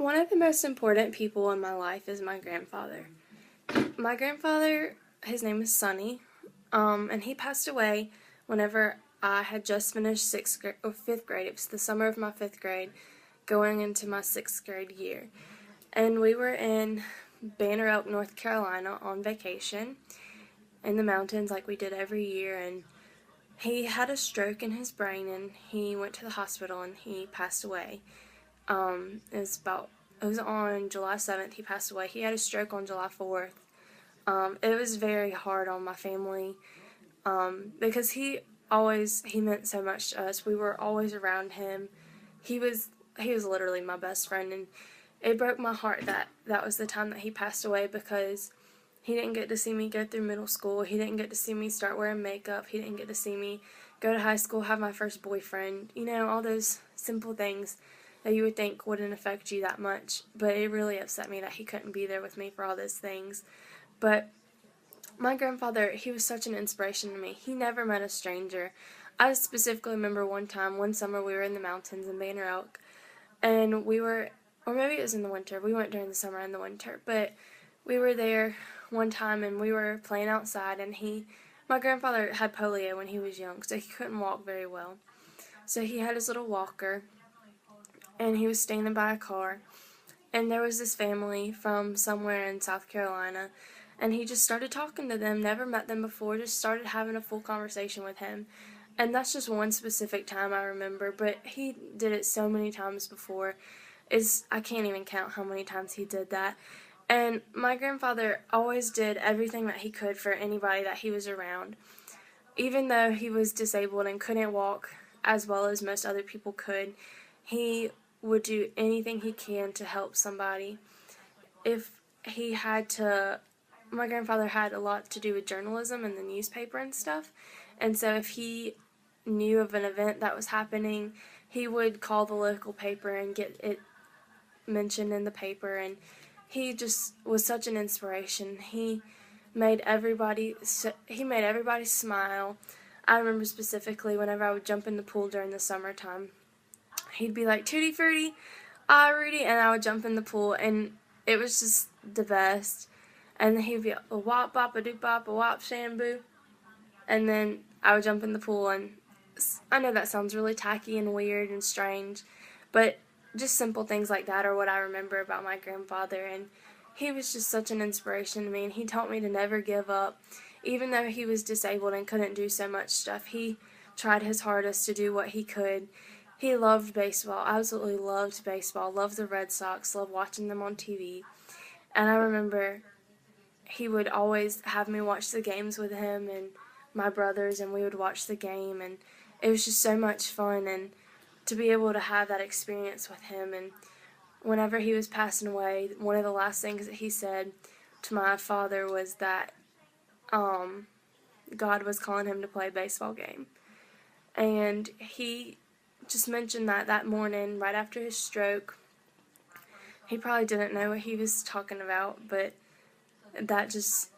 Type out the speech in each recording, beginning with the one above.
One of the most important people in my life is my grandfather. My grandfather, his name is Sonny, and he passed away whenever I had just finished fifth grade. It was the summer of my fifth grade, going into my sixth grade year. And we were in Banner Elk, North Carolina on vacation in the mountains like we did every year, and he had a stroke in his brain and he went to the hospital and he passed away. It was on July 7th he passed away. He had a stroke on July 4th. It was very hard on my family because he meant so much to us. We were always around him. He was literally my best friend, and it broke my heart that was the time that he passed away, because he didn't get to see me go through middle school. He didn't get to see me start wearing makeup. He didn't get to see me go to high school, have my first boyfriend. You know, all those simple things that you would think wouldn't affect you that much. But it really upset me that he couldn't be there with me for all those things. But my grandfather, he was such an inspiration to me. He never met a stranger. I specifically remember one summer we were in the mountains in Banner Elk, and or maybe it was in the winter. We went during the summer and the winter, but we were there one time and we were playing outside, and my grandfather had polio when he was young, so he couldn't walk very well. So he had his little walker, and he was standing by a car, and there was this family from somewhere in South Carolina, and he just started talking to them, never met them before, just started having a full conversation with him. And that's just one specific time I remember, but he did it so many times before. I can't even count how many times he did that. And my grandfather always did everything that he could for anybody that he was around. Even though he was disabled and couldn't walk as well as most other people could, he would do anything he can to help somebody. My grandfather had a lot to do with journalism and the newspaper and stuff, and so if he knew of an event that was happening, he would call the local paper and get it mentioned in the paper, and he just was such an inspiration. He made everybody smile. I remember specifically whenever I would jump in the pool during the summertime, he'd be like, "Tutti frutti, ah Rudy," and I would jump in the pool, and it was just the best. And then he'd be a wop bop a doop bop a wop shamboo, and then I would jump in the pool, and I know that sounds really tacky and weird and strange, but just simple things like that are what I remember about my grandfather. And he was just such an inspiration to me, and he taught me to never give up. Even though he was disabled and couldn't do so much stuff, he tried his hardest to do what he could. He loved baseball, absolutely loved baseball, loved the Red Sox, loved watching them on TV. And I remember he would always have me watch the games with him and my brothers, and we would watch the game, and it was just so much fun, and to be able to have that experience with him. And whenever he was passing away, one of the last things that he said to my father was that God was calling him to play a baseball game. And he just mentioned that morning right after his stroke. He probably didn't know what he was talking about, but that just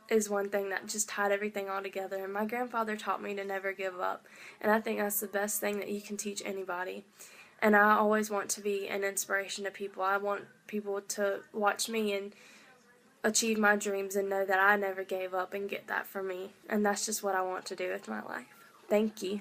is one thing that just tied everything all together. And my grandfather taught me to never give up, and I think that's the best thing that you can teach anybody. And I always want to be an inspiration to people. I want people to watch me and achieve my dreams and know that I never gave up and get that for me. And that's just what I want to do with my life. Thank you.